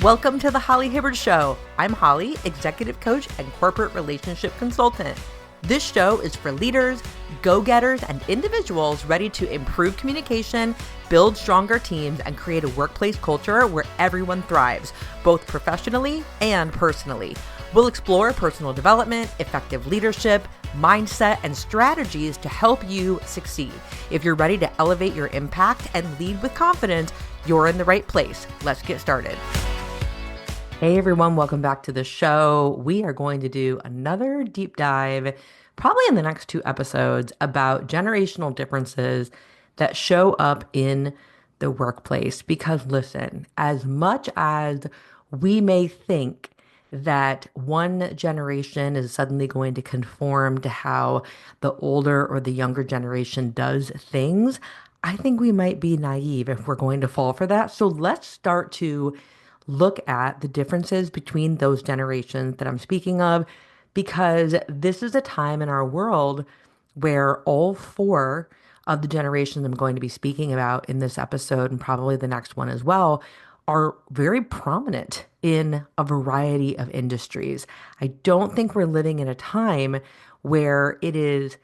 Welcome to the Holly Hibbard Show. I'm Holly, executive coach and corporate relationship consultant. This show is for leaders, go-getters, and individuals ready to improve communication, build stronger teams, and create a workplace culture where everyone thrives, both professionally and personally. We'll explore personal development, effective leadership, mindset, and strategies to help you succeed. If you're ready to elevate your impact and lead with confidence, you're in the right place. Let's get started. Hey everyone, welcome back to the show. We are going to do another deep dive, probably in the next 2 episodes, about generational differences that show up in the workplace. Because listen, as much as we may think that one generation is suddenly going to conform to how the older or the younger generation does things, I think we might be naive if we're going to fall for that. So let's start to look at the differences between those generations that I'm speaking of, because this is a time in our world where all 4 of the generations I'm going to be speaking about in this episode, and probably the next one as well, are very prominent in a variety of industries. I don't think we're living in a time where it is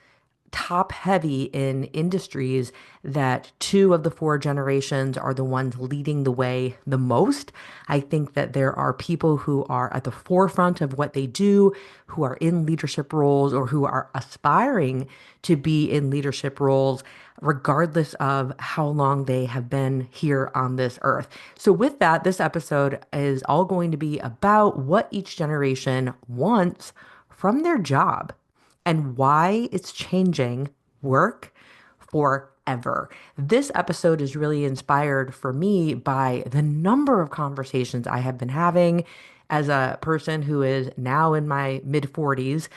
top heavy in industries that 2 of the 4 generations are the ones leading the way the most. I think that there are people who are at the forefront of what they do, who are in leadership roles or who are aspiring to be in leadership roles, regardless of how long they have been here on this earth. So with that, this episode is all going to be about what each generation wants from their job and why it's changing work forever. This episode is really inspired for me by the number of conversations I have been having as a person who is now in my mid-40s,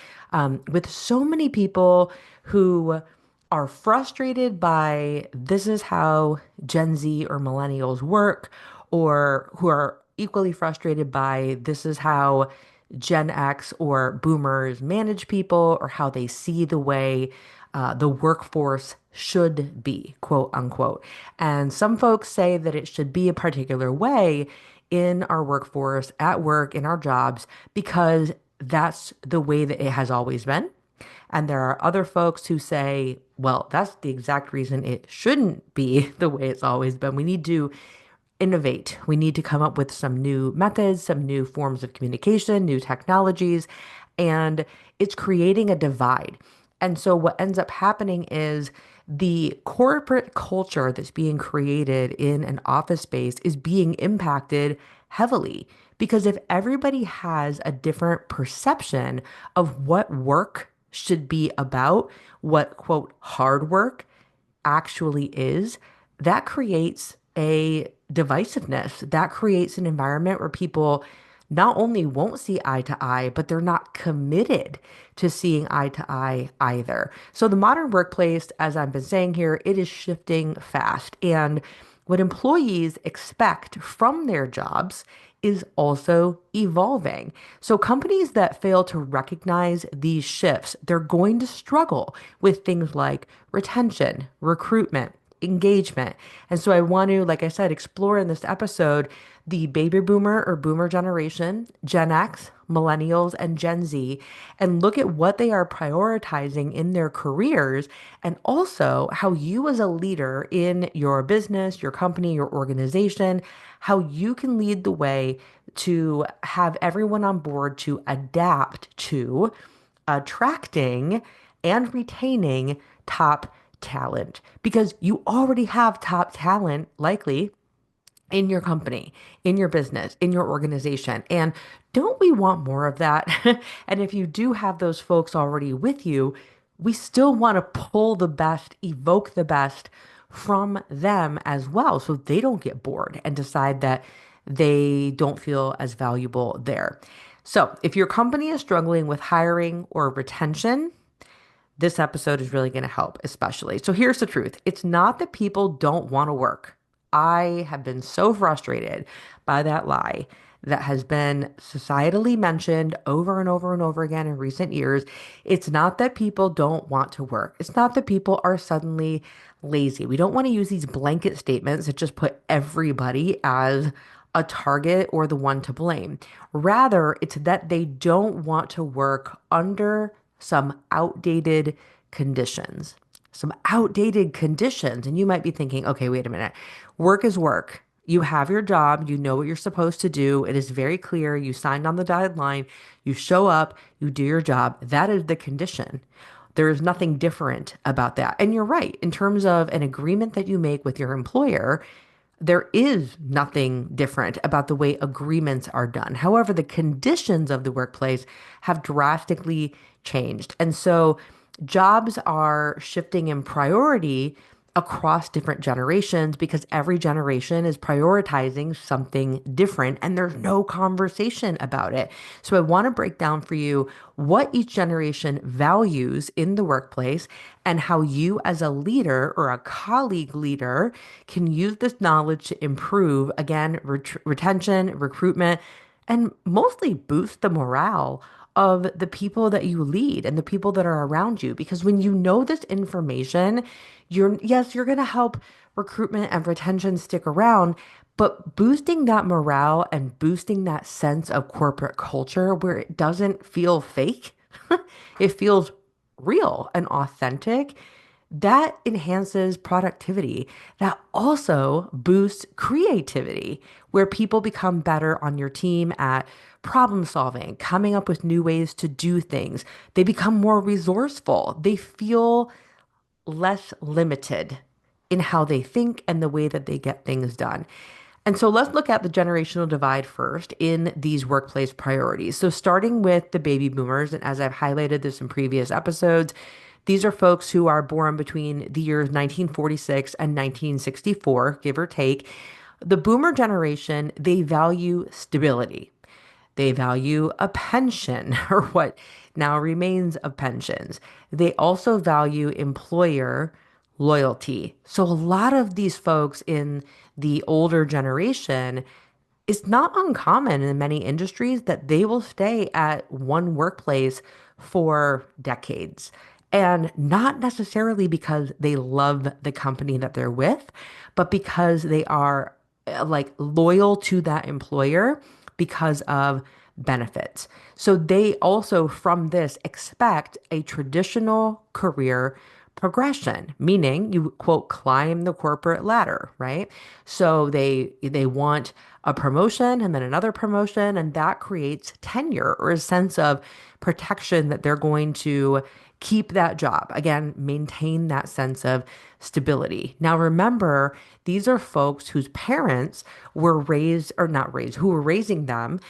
with so many people who are frustrated by this is how Gen Z or millennials work, or who are equally frustrated by this is how Gen X or boomers manage people, or how they see the way the workforce should be, quote unquote. And some folks say that it should be a particular way in our workforce, at work, in our jobs, because that's the way that it has always been. And there are other folks who say, well, that's the exact reason it shouldn't be the way it's always been. We need to innovate. We need to come up with some new methods, some new forms of communication, new technologies, and it's creating a divide. And so what ends up happening is the corporate culture that's being created in an office space is being impacted heavily, because if everybody has a different perception of what work should be about, what, quote, hard work actually is, that creates a divisiveness. That creates an environment where people not only won't see eye to eye, but they're not committed to seeing eye to eye either. So the modern workplace, as I've been saying here, it is shifting fast. And what employees expect from their jobs is also evolving. So companies that fail to recognize these shifts, they're going to struggle with things like retention, recruitment, engagement. And so I want to, like I said, explore in this episode the baby boomer or boomer generation, Gen X, millennials, and Gen Z, and look at what they are prioritizing in their careers, and also how you as a leader in your business, your company, your organization, how you can lead the way to have everyone on board to adapt to attracting and retaining top talent, because you already have top talent likely in your company, in your business, in your organization. And don't we want more of that? And if you do have those folks already with you, we still want to pull the best, evoke the best from them as well, so they don't get bored and decide that they don't feel as valuable there. So if your company is struggling with hiring or retention, this episode is really going to help, especially. So here's the truth. It's not that people don't want to work. I have been so frustrated by that lie that has been societally mentioned over and over and over again in recent years. It's not that people don't want to work. It's not that people are suddenly lazy. We don't want to use these blanket statements that just put everybody as a target or the one to blame. Rather, it's that they don't want to work under some outdated conditions. Some outdated conditions. And you might be thinking, okay, wait a minute. Work is work. You have your job, you know what you're supposed to do. It is very clear. You signed on the dotted line, you show up, you do your job. That is the condition. There is nothing different about that. And you're right. In terms of an agreement that you make with your employer, there is nothing different about the way agreements are done. However, the conditions of the workplace have drastically changed. And so jobs are shifting in priority across different generations because every generation is prioritizing something different and there's no conversation about it. So I want to break down for you what each generation values in the workplace and how you as a leader or a colleague leader can use this knowledge to improve, again, retention, recruitment, and mostly boost the morale of the people that you lead and the people that are around you. Because when you know this information, you're going to help recruitment and retention stick around, but boosting that morale and boosting that sense of corporate culture where it doesn't feel fake, it feels real and authentic. That enhances productivity. That also boosts creativity, where people become better on your team at problem solving, coming up with new ways to do things. They become more resourceful. They feel less limited in how they think and the way that they get things done. And so let's look at the generational divide first in these workplace priorities. So starting with the baby boomers, and as I've highlighted this in previous episodes, these are folks who are born between the years 1946 and 1964, give or take. The boomer generation, they value stability. They value a pension or what now remains of pensions. They also value employer loyalty. So a lot of these folks in the older generation, it's not uncommon in many industries that they will stay at one workplace for decades. And not necessarily because they love the company that they're with, but because they are like loyal to that employer because of benefits. So they also, from this, expect a traditional career progression, meaning you quote climb the corporate ladder, right? So they want a promotion and then another promotion, and that creates tenure or a sense of protection that they're going to keep that job. Again, maintain that sense of stability. Now, remember, these are folks whose parents were raised or not raised, who were raising them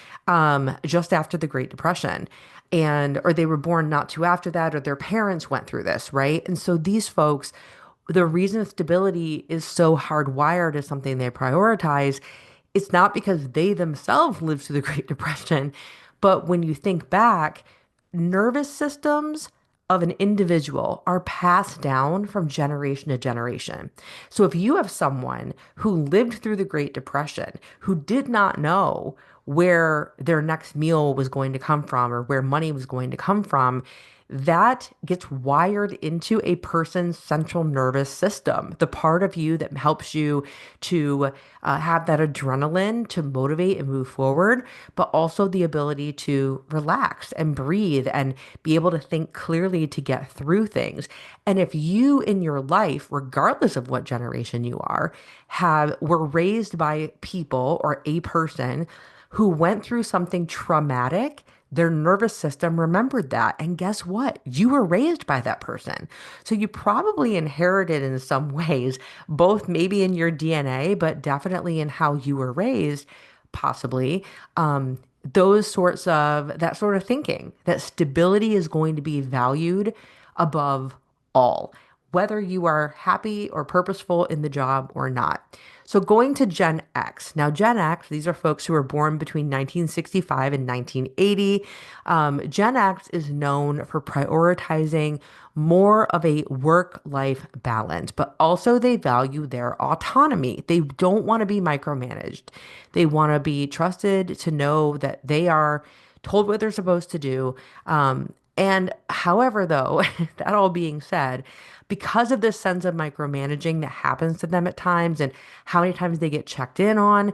just after the Great Depression. And, or they were born not too after that, or their parents went through this, right? And so these folks, the reason stability is so hardwired as something they prioritize, it's not because they themselves lived through the Great Depression, but when you think back, nervous systems of an individual are passed down from generation to generation. So if you have someone who lived through the Great Depression, who did not know where their next meal was going to come from or where money was going to come from, that gets wired into a person's central nervous system, the part of you that helps you to have that adrenaline to motivate and move forward, but also the ability to relax and breathe and be able to think clearly to get through things. And if you in your life, regardless of what generation you are, were raised by people or a person who went through something traumatic, their nervous system remembered that. And guess what? You were raised by that person. So you probably inherited in some ways, both maybe in your DNA, but definitely in how you were raised, possibly, that sort of thinking, that stability is going to be valued above all, whether you are happy or purposeful in the job or not. So going to Gen X. Now, Gen X, these are folks who were born between 1965 and 1980. Gen X is known for prioritizing more of a work-life balance, but also they value their autonomy. They don't want to be micromanaged. They want to be trusted to know that they are told what they're supposed to do. And however, though, that all being said, because of this sense of micromanaging that happens to them at times and how many times they get checked in on,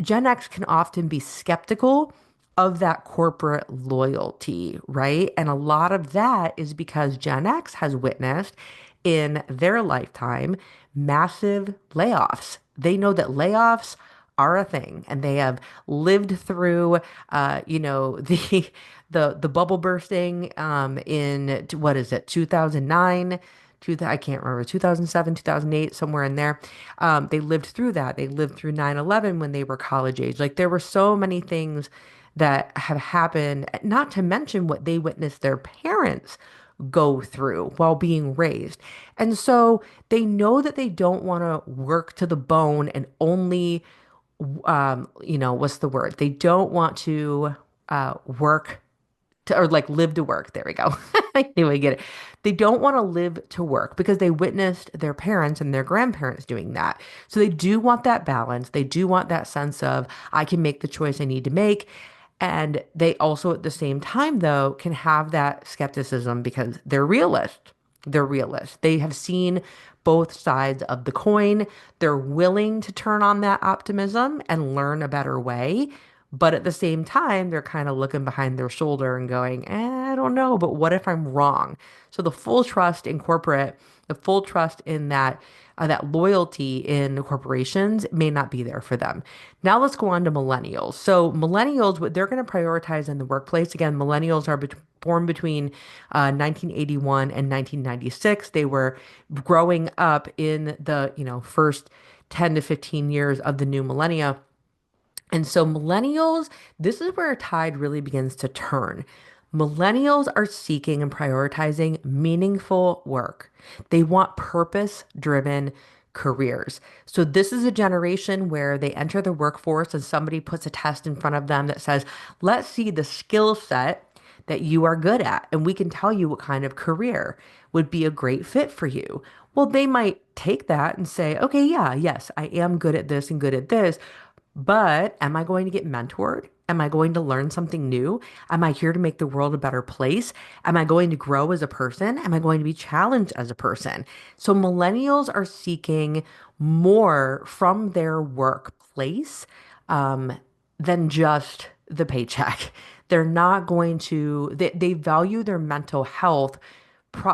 Gen X can often be skeptical of that corporate loyalty, right? And a lot of that is because Gen X has witnessed in their lifetime massive layoffs. They know that layoffs are a thing, and they have lived through, the the bubble bursting in what is it, 2009. I can't remember, 2007, 2008, somewhere in there. They lived through that. They lived through 9/11 when they were college age. Like there were so many things that have happened, not to mention what they witnessed their parents go through while being raised. And so they know that they don't want to work to the bone and only, what's the word? They don't want to work to, or like live to work. There we go. I knew I get it. They don't want to live to work because they witnessed their parents and their grandparents doing that. So they do want that balance. They do want that sense of I can make the choice I need to make. And they also at the same time though can have that skepticism because they're realists. They're realists. They have seen both sides of the coin. They're willing to turn on that optimism and learn a better way. But at the same time, they're kind of looking behind their shoulder and going, I don't know, but what if I'm wrong? So the full trust in corporate, the full trust in that loyalty in corporations may not be there for them. Now let's go on to millennials. So millennials, what they're going to prioritize in the workplace, again, millennials are born between 1981 and 1996. They were growing up in the, first 10 to 15 years of the new millennia. And so, millennials, this is where a tide really begins to turn. Millennials are seeking and prioritizing meaningful work. They want purpose driven careers. So, this is a generation where they enter the workforce and somebody puts a test in front of them that says, let's see the skill set that you are good at, and we can tell you what kind of career would be a great fit for you. Well, they might take that and say, okay, yeah, yes, I am good at this and good at this. But am I going to get mentored? Am I going to learn something new? Am I here to make the world a better place? Am I going to grow as a person? Am I going to be challenged as a person? So millennials are seeking more from their workplace um, than just the paycheck. They're not going to, they value their mental health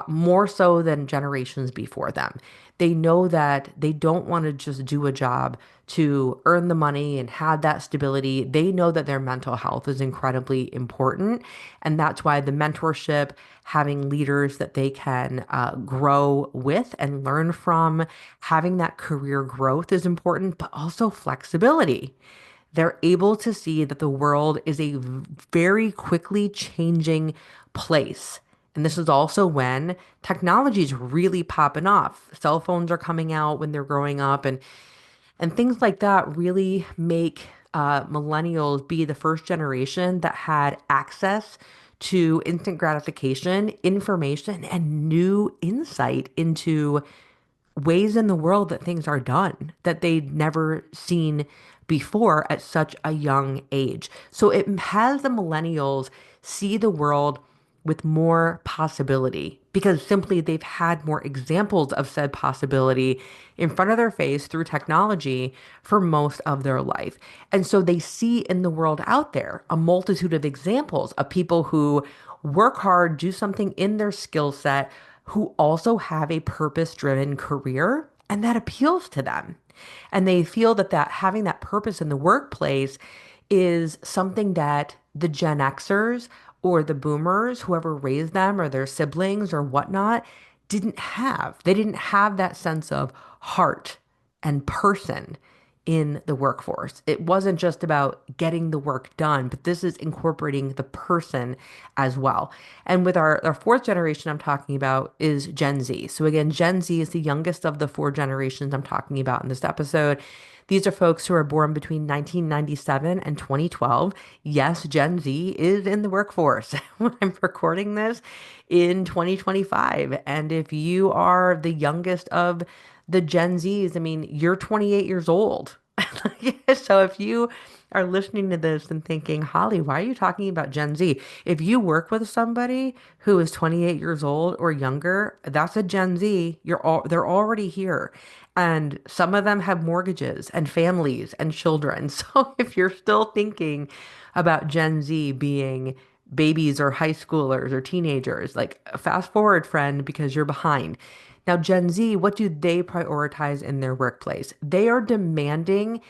more so than generations before them. They know that they don't want to just do a job to earn the money and have that stability. They know that their mental health is incredibly important. And that's why the mentorship, having leaders that they can grow with and learn from, having that career growth is important, but also flexibility. They're able to see that the world is a very quickly changing place. And this is also when technology is really popping off. Cell phones are coming out when they're growing up, and things like that really make millennials be the first generation that had access to instant gratification, information, and new insight into ways in the world that things are done that they'd never seen before at such a young age. So it has the millennials see the world with more possibility because simply they've had more examples of said possibility in front of their face through technology for most of their life. And so they see in the world out there a multitude of examples of people who work hard, do something in their skill set, who also have a purpose-driven career, and that appeals to them. And they feel that having that purpose in the workplace is something that the Gen Xers or the boomers, whoever raised them or their siblings or whatnot, didn't have. They didn't have that sense of heart and person in the workforce. It wasn't just about getting the work done, but this is incorporating the person as well. And with our fourth generation I'm talking about is Gen Z. So again, Gen Z is the youngest of the four generations I'm talking about in this episode. These are folks who are born between 1997 and 2012. Yes, Gen Z is in the workforce when I'm recording this in 2025. And if you are the youngest of the Gen Zs, I mean, you're 28 years old. So if you are listening to this and thinking, Holly, why are you talking about Gen Z? If you work with somebody who is 28 years old or younger, that's a Gen Z. They're already here. And some of them have mortgages and families and children. So if you're still thinking about Gen Z being babies or high schoolers or teenagers, like fast forward, friend, because you're behind. Now, Gen Z, what do they prioritize in their workplace? They are demanding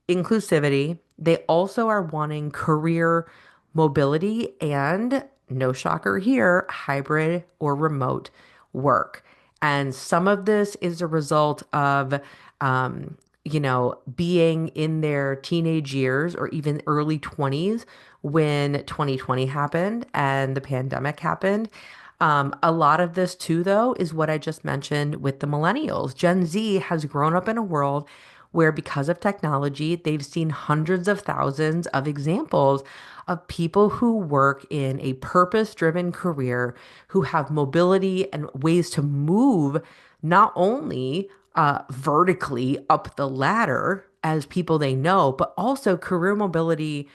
inclusivity. They also are wanting career mobility and, no shocker here, hybrid or remote work. And some of this is a result of, being in their teenage years or even early 20s when 2020 happened and the pandemic happened. A lot of this, too, though, is what I just mentioned with the millennials. Gen Z has grown up in a world where, because of technology, they've seen hundreds of thousands of examples of people who work in a purpose-driven career, who have mobility and ways to move not only vertically up the ladder as people they know, but also career mobility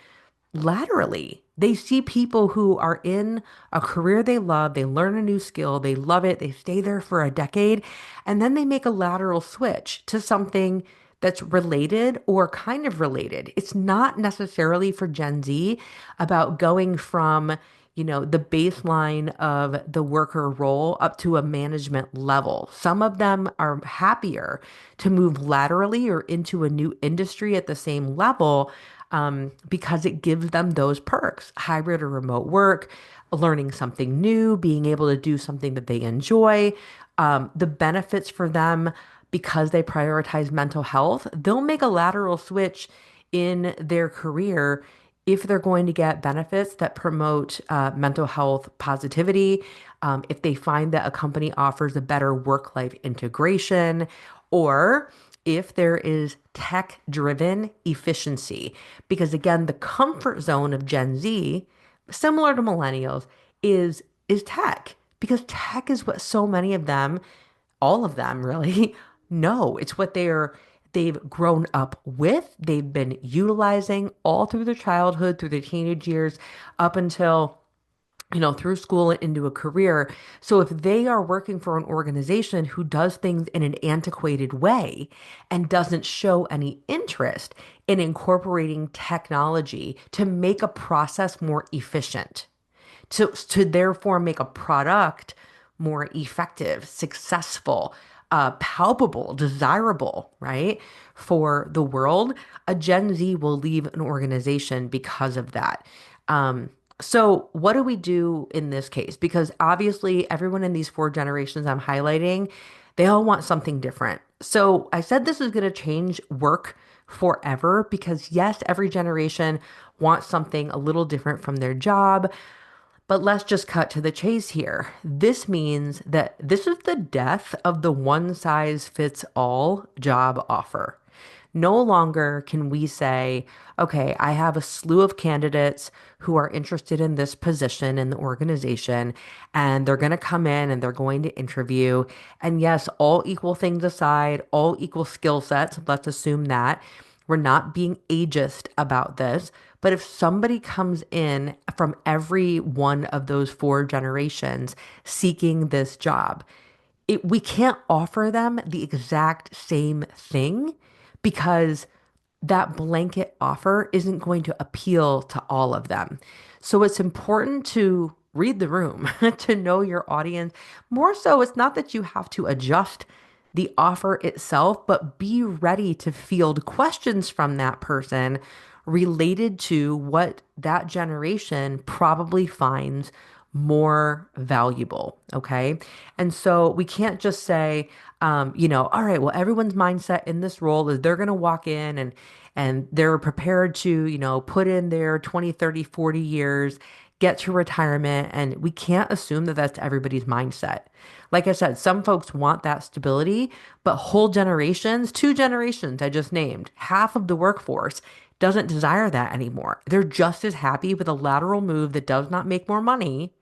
laterally. They see people who are in a career they love, they learn a new skill, they love it, they stay there for a decade, and then they make a lateral switch to something that's related or kind of related. It's not necessarily for Gen Z about going from, the baseline of the worker role up to a management level. Some of them are happier to move laterally or into a new industry at the same level, because it gives them those perks, hybrid or remote work, learning something new, being able to do something that they enjoy, the benefits for them because they prioritize mental health. They'll make a lateral switch in their career if they're going to get benefits that promote mental health positivity, if they find that a company offers a better work-life integration, or if there is tech-driven efficiency. Because again, the comfort zone of Gen Z, similar to millennials, is tech. Because tech is what so many of them, all of them really, know. It's what they've grown up with, they've been utilizing all through their childhood, through their teenage years, up until, through school and into a career. So if they are working for an organization who does things in an antiquated way and doesn't show any interest in incorporating technology to make a process more efficient, to therefore make a product more effective, successful, palpable, desirable, right, for the world, a Gen Z will leave an organization because of that. So, what do we do in this case? Because obviously, everyone in these four generations I'm highlighting, they all want something different. So, I said this is going to change work forever because, yes, every generation wants something a little different from their job. But let's just cut to the chase here. This means that this is the death of the one size fits all job offer. No longer can we say, okay, I have a slew of candidates who are interested in this position in the organization, and they're going to come in and they're going to interview. And yes, all equal things aside, all equal skill sets, let's assume that. We're not being ageist about this. But if somebody comes in from every one of those four generations seeking this job, we can't offer them the exact same thing because that blanket offer isn't going to appeal to all of them. So it's important to read the room, to know your audience. More so, it's not that you have to adjust the offer itself, but be ready to field questions from that person related to what that generation probably finds more valuable. Okay. And so we can't just say, all right, well, everyone's mindset in this role is they're going to walk in and they're prepared to, put in their 20, 30, 40 years, get to retirement. And we can't assume that that's everybody's mindset. Like I said, some folks want that stability, but whole generations, two generations I just named, half of the workforce doesn't desire that anymore. They're just as happy with a lateral move that does not make more money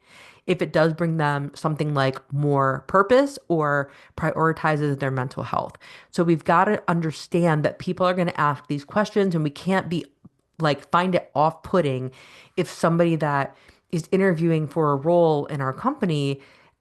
if it does bring them something like more purpose or prioritizes their mental health. So we've got to understand that people are going to ask these questions, and we can't be like find it off-putting if somebody that is interviewing for a role in our company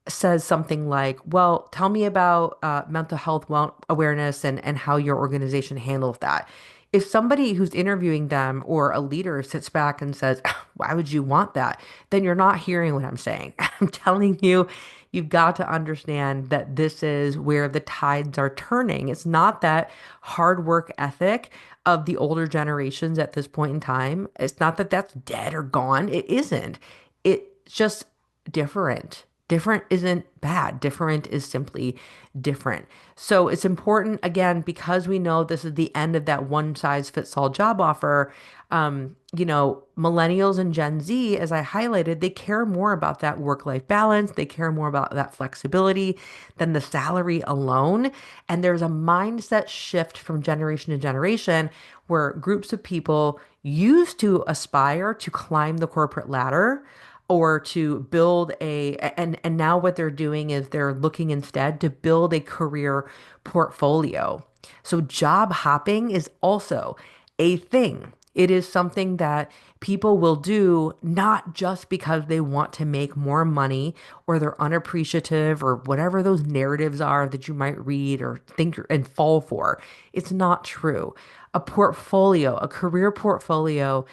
says something like, well, tell me about mental health awareness and how your organization handles that. If somebody who's interviewing them or a leader sits back and says, why would you want that? Then you're not hearing what I'm saying. I'm telling you, you've got to understand that this is where the tides are turning. It's not that hard work ethic of the older generations at this point in time. It's not that that's dead or gone. It isn't. It's just different. Different isn't bad. Different is simply different. So it's important, again, because we know this is the end of that one size fits all job offer. Millennials and Gen Z, as I highlighted, they care more about that work-life balance. They care more about that flexibility than the salary alone. And there's a mindset shift from generation to generation where groups of people used to aspire to climb the corporate ladder or to build and now what they're doing is they're looking instead to build a career portfolio. So job hopping is also a thing. It is something that people will do not just because they want to make more money or they're unappreciative or whatever those narratives are that you might read or think and fall for. It's not true. A portfolio, a career portfolio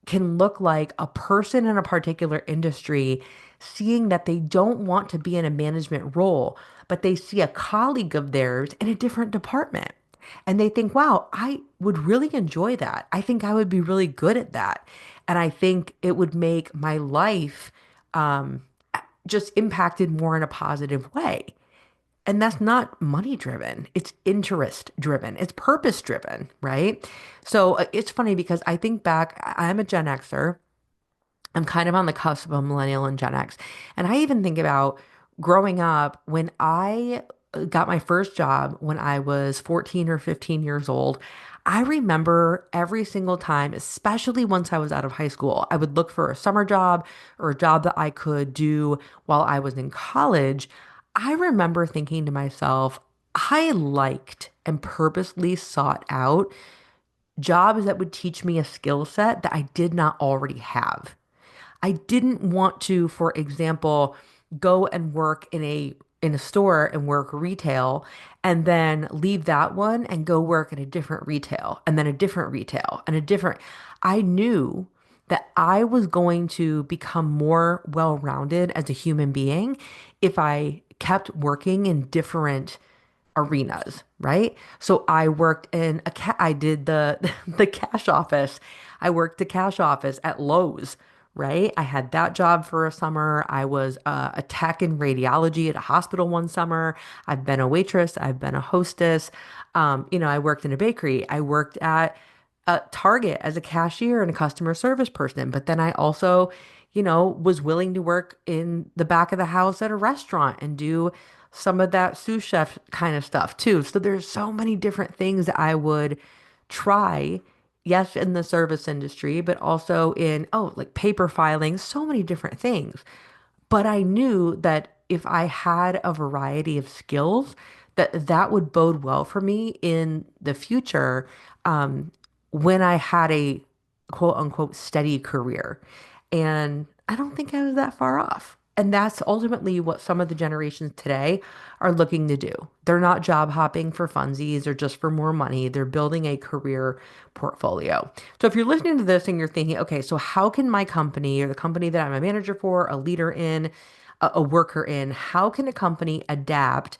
can look like a person in a particular industry seeing that they don't want to be in a management role, but they see a colleague of theirs in a different department. And they think, wow, I would really enjoy that. I think I would be really good at that. And I think it would make my life um, just impacted more in a positive way. And that's not money driven. It's interest driven. It's purpose driven, right? So it's funny because I think back, I'm a Gen Xer. I'm kind of on the cusp of a millennial and Gen X. And I even think about growing up when I got my first job when I was 14 or 15 years old. I remember every single time, especially once I was out of high school, I would look for a summer job or a job that I could do while I was in college. I remember thinking to myself, I liked and purposely sought out jobs that would teach me a skill set that I did not already have. I didn't want to, for example, go and work in a store and work retail and then leave that one and go work in a different retail and then a different retail and a different. I knew that I was going to become more well-rounded as a human being if I kept working in different arenas, right? So I worked in I did the the cash office. I worked the cash office at Lowe's, right? I had that job for a summer. I was a tech in radiology at a hospital one summer. I've been a waitress. I've been a hostess. I worked in a bakery. I worked at Target as a cashier and a customer service person. But then I also, was willing to work in the back of the house at a restaurant and do some of that sous chef kind of stuff too. So there's so many different things that I would try. Yes, in the service industry, but also in, like paper filing, so many different things. But I knew that if I had a variety of skills, that would bode well for me in the future, um, when I had a quote unquote steady career. And I don't think I was that far off. And that's ultimately what some of the generations today are looking to do. They're not job hopping for funsies or just for more money. They're building a career portfolio. So if you're listening to this and you're thinking, okay, so how can my company or the company that I'm a manager for, a leader in, a worker in, how can a company adapt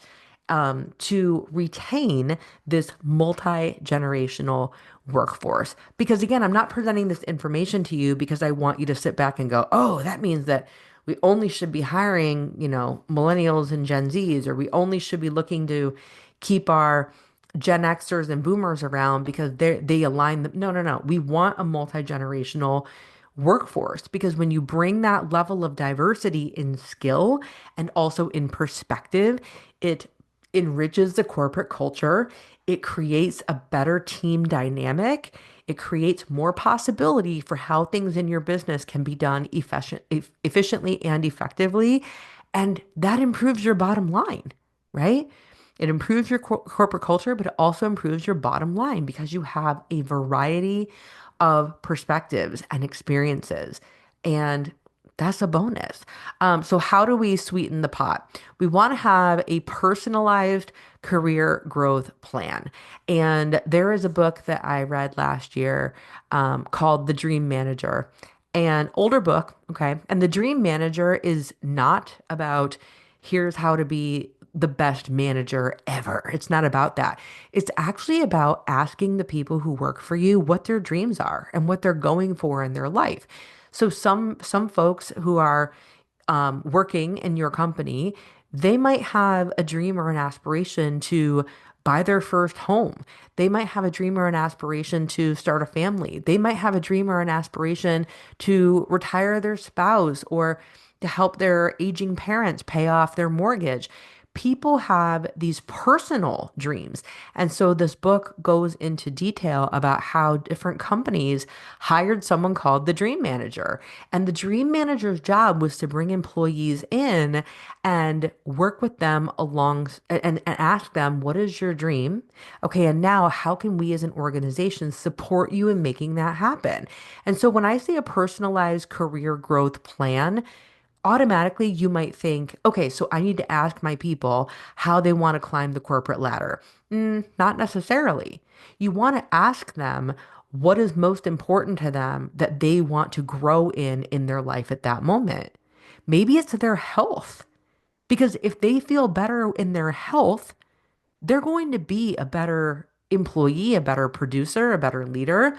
to retain this multi-generational workforce? Because again, I'm not presenting this information to you because I want you to sit back and go, oh, that means that we only should be hiring, millennials and Gen Zs, or we only should be looking to keep our Gen Xers and boomers around because they align them. No, no, no. We want a multi-generational workforce because when you bring that level of diversity in skill and also in perspective, it enriches the corporate culture. It creates a better team dynamic. It creates more possibility for how things in your business can be done efficiently and effectively. And that improves your bottom line, right? It improves your corporate culture, but it also improves your bottom line because you have a variety of perspectives and experiences. And That's a bonus. So how do we sweeten the pot? We want to have a personalized career growth plan. And there is a book that I read last year called The Dream Manager, an older book. Okay. And The Dream Manager is not about here's how to be the best manager ever. It's not about that. It's actually about asking the people who work for you what their dreams are and what they're going for in their life. So some folks who are working in your company, they might have a dream or an aspiration to buy their first home. They might have a dream or an aspiration to start a family. They might have a dream or an aspiration to retire their spouse or to help their aging parents pay off their mortgage. People have these personal dreams. And so this book goes into detail about how different companies hired someone called the Dream Manager. And the Dream Manager's job was to bring employees in and work with them along and ask them, what is your dream? Okay, and now how can we as an organization support you in making that happen? And so when I say a personalized career growth plan, automatically you might think, okay, so I need to ask my people how they want to climb the corporate ladder. Not necessarily. You want to ask them what is most important to them that they want to grow in their life at that moment. Maybe it's their health, because if they feel better in their health, they're going to be a better employee, a better producer, a better leader.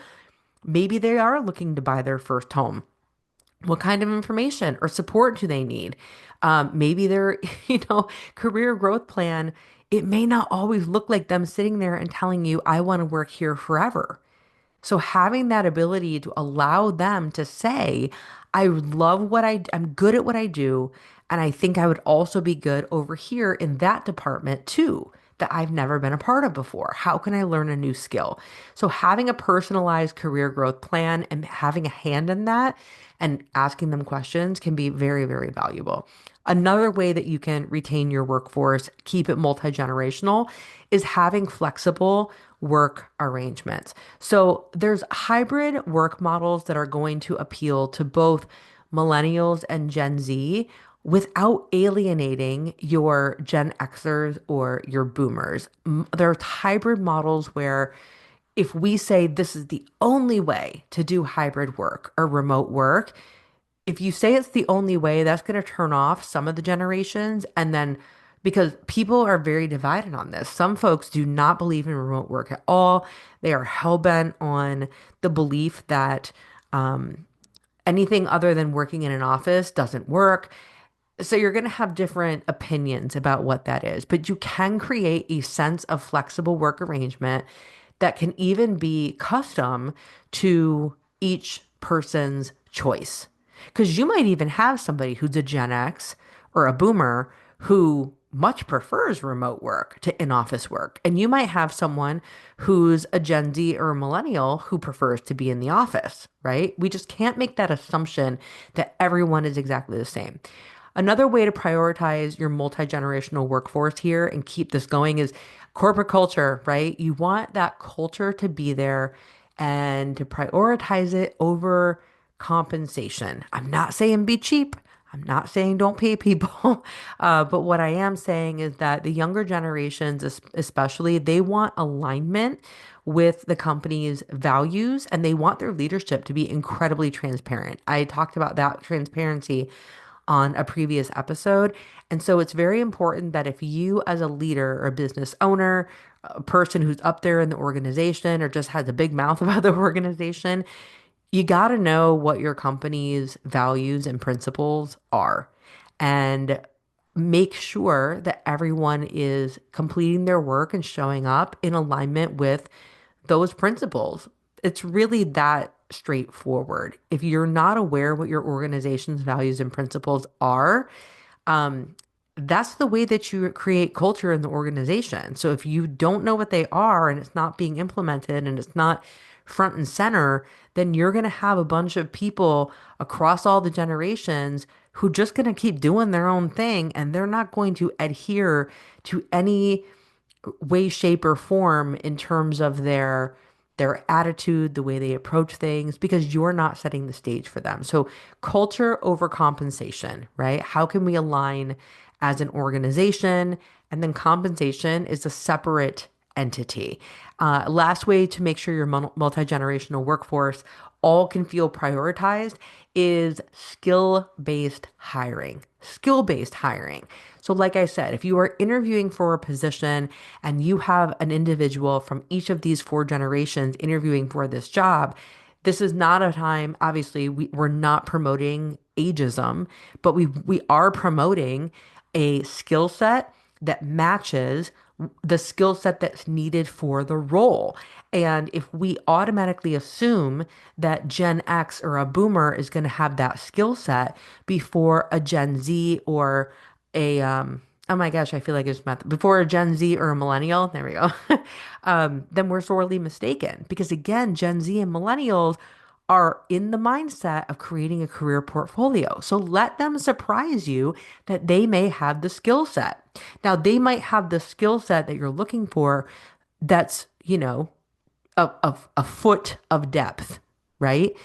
Maybe they are looking to buy their first home. What kind of information or support do they need? Maybe their, career growth plan, it may not always look like them sitting there and telling you, I want to work here forever. So having that ability to allow them to say, I love I'm good at what I do, and I think I would also be good over here in that department too, that I've never been a part of before. How can I learn a new skill? So having a personalized career growth plan and having a hand in that and asking them questions can be very, very valuable. Another way that you can retain your workforce, keep it multi-generational, is having flexible work arrangements. So there's hybrid work models that are going to appeal to both millennials and Gen Z without alienating your Gen Xers or your boomers. There's hybrid models where if we say this is the only way to do hybrid work or remote work, if you say it's the only way, that's going to turn off some of the generations. And then because people are very divided on this, some folks do not believe in remote work at all. They are hell-bent on the belief that anything other than working in an office doesn't work. So you're going to have different opinions about what that is, but you can create a sense of flexible work arrangement that can even be custom to each person's choice. Because you might even have somebody who's a Gen X or a boomer who much prefers remote work to in-office work. And you might have someone who's a Gen Z or a millennial who prefers to be in the office, right? We just can't make that assumption that everyone is exactly the same. Another way to prioritize your multi-generational workforce here and keep this going is corporate culture, right? You want that culture to be there and to prioritize it over compensation. I'm not saying be cheap. I'm not saying don't pay people. But what I am saying is that the younger generations, especially, they want alignment with the company's values and they want their leadership to be incredibly transparent. I talked about that transparency on a previous episode. And so it's very important that if you, as a leader or a business owner, a person who's up there in the organization or just has a big mouth about the organization, you got to know what your company's values and principles are and make sure that everyone is completing their work and showing up in alignment with those principles. It's really that straightforward. If you're not aware what your organization's values and principles are, um, that's the way that you create culture in the organization. So if you don't know what they are and it's not being implemented and it's not front and center, then you're going to have a bunch of people across all the generations who just going to keep doing their own thing and they're not going to adhere to any way, shape, or form in terms of their their attitude, the way they approach things, because you're not setting the stage for them. So, culture over compensation, right? How can we align as an organization? And then compensation is a separate entity. Last way to make sure your multi-generational workforce all can feel prioritized is skill-based hiring. Skill-based hiring. So, like I said, if you are interviewing for a position and you have an individual from each of these four generations interviewing for this job, this is not a time, obviously, we're not promoting ageism, but we are promoting a skill set that matches the skill set that's needed for the role. And if we automatically assume that Gen X or a boomer is going to have that skill set before a Gen Z or a oh my gosh, I feel like it's before a Gen Z or a millennial, there we go. Then we're sorely mistaken because again, Gen Z and millennials are in the mindset of creating a career portfolio. So let them surprise you that they may have the skill set. Now, they might have the skill set that you're looking for that's, a foot of depth, right?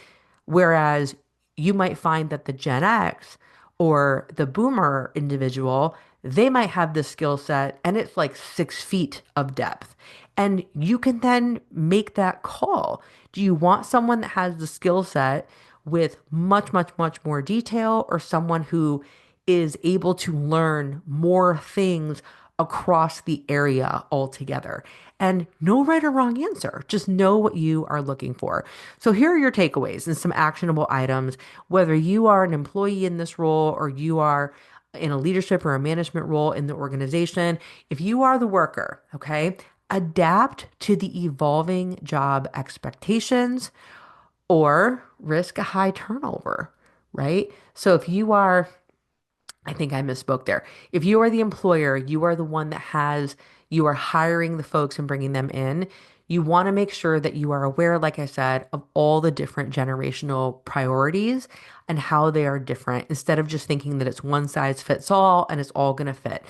Whereas you might find that the Gen X or the boomer individual, they might have the skill set and it's like 6 feet of depth. And you can then make that call. Do you want someone that has the skill set with much, much, much more detail or someone who is able to learn more things across the area altogether? And no right or wrong answer. Just know what you are looking for. So here are your takeaways and some actionable items, whether you are an employee in this role or you are in a leadership or a management role in the organization. If you are the worker, okay, adapt to the evolving job expectations or risk a high turnover, right? So if you are I think I misspoke there. If you are the employer, you are the one that you are hiring the folks and bringing them in. You want to make sure that you are aware, like I said, of all the different generational priorities and how they are different instead of just thinking that it's one size fits all and it's all going to fit.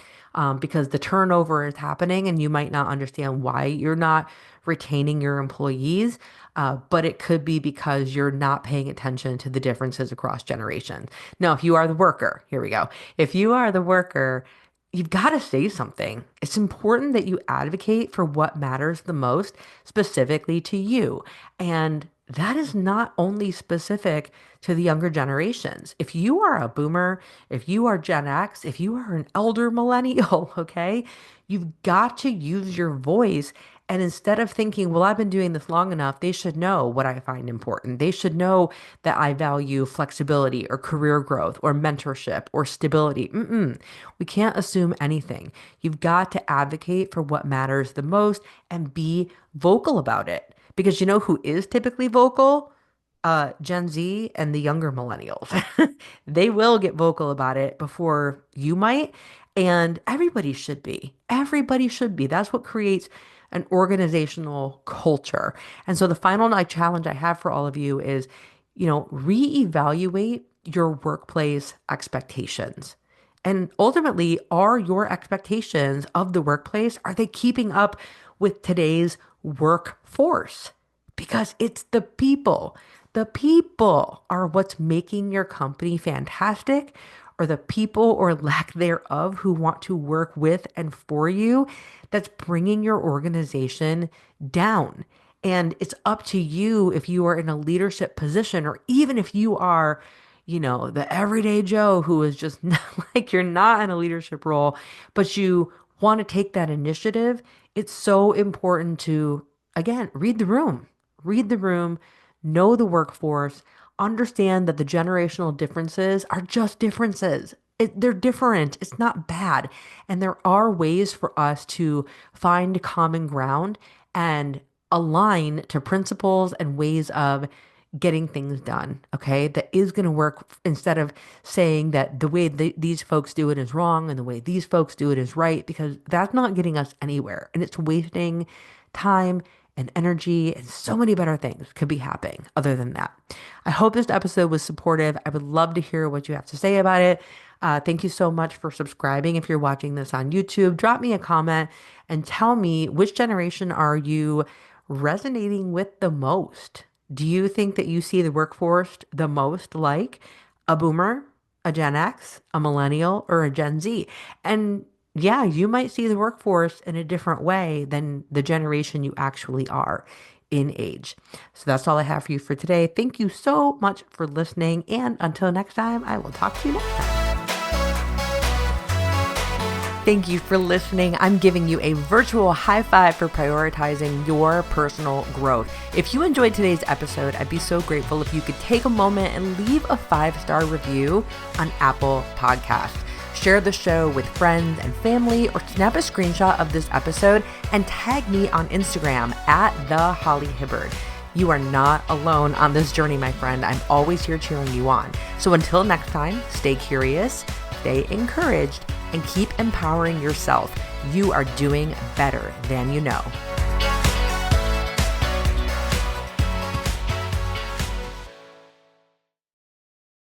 Because the turnover is happening and you might not understand why you're not retaining your employees. But it could be because you're not paying attention to the differences across generations. Now, if you are the worker, here we go. If you are the worker, you've got to say something. It's important that you advocate for what matters the most specifically to you. And that is not only specific to the younger generations. If you are a boomer, if you are Gen X, if you are an elder millennial, okay, you've got to use your voice. And instead of thinking, well, I've been doing this long enough, they should know what I find important. They should know that I value flexibility or career growth or mentorship or stability. We can't assume anything. You've got to advocate for what matters the most and be vocal about it. Because you know who is typically vocal? Gen Z and the younger millennials. They will get vocal about it before you might. And everybody should be. Everybody should be. That's what creates an organizational culture. And so the final night challenge I have for all of you is, reevaluate your workplace expectations. And ultimately, are your expectations of the workplace, are they keeping up with today's workforce? Because it's the people. The people are what's making your company fantastic, or the people or lack thereof who want to work with and for you that's bringing your organization down. And it's up to you if you are in a leadership position, or even if you are, the everyday Joe who is just not, like you're not in a leadership role, but you want to take that initiative. It's so important to, again, read the room, know the workforce, understand that the generational differences are just differences. They're different. It's not bad. And there are ways for us to find common ground and align to principles and ways of getting things done. Okay. That is going to work instead of saying that the way these folks do it is wrong and the way these folks do it is right, because that's not getting us anywhere. And it's wasting time and energy, and so many better things could be happening other than that. I hope this episode was supportive. I would love to hear what you have to say about it. Thank you so much for subscribing. If you're watching this on YouTube, drop me a comment and tell me, which generation are you resonating with the most? Do you think that you see the workforce the most like a boomer, a Gen X, a millennial, or a Gen Z? And yeah, you might see the workforce in a different way than the generation you actually are in age. So that's all I have for you for today. Thank you so much for listening. And until next time, I will talk to you next time. Thank you for listening. I'm giving you a virtual high five for prioritizing your personal growth. If you enjoyed today's episode, I'd be so grateful if you could take a moment and leave a 5-star review on Apple Podcasts. Share the show with friends and family, or snap a screenshot of this episode and tag me on Instagram at @HollyHibbard. You are not alone on this journey, my friend. I'm always here cheering you on. So until next time, stay curious, stay encouraged, and keep empowering yourself. You are doing better than you know.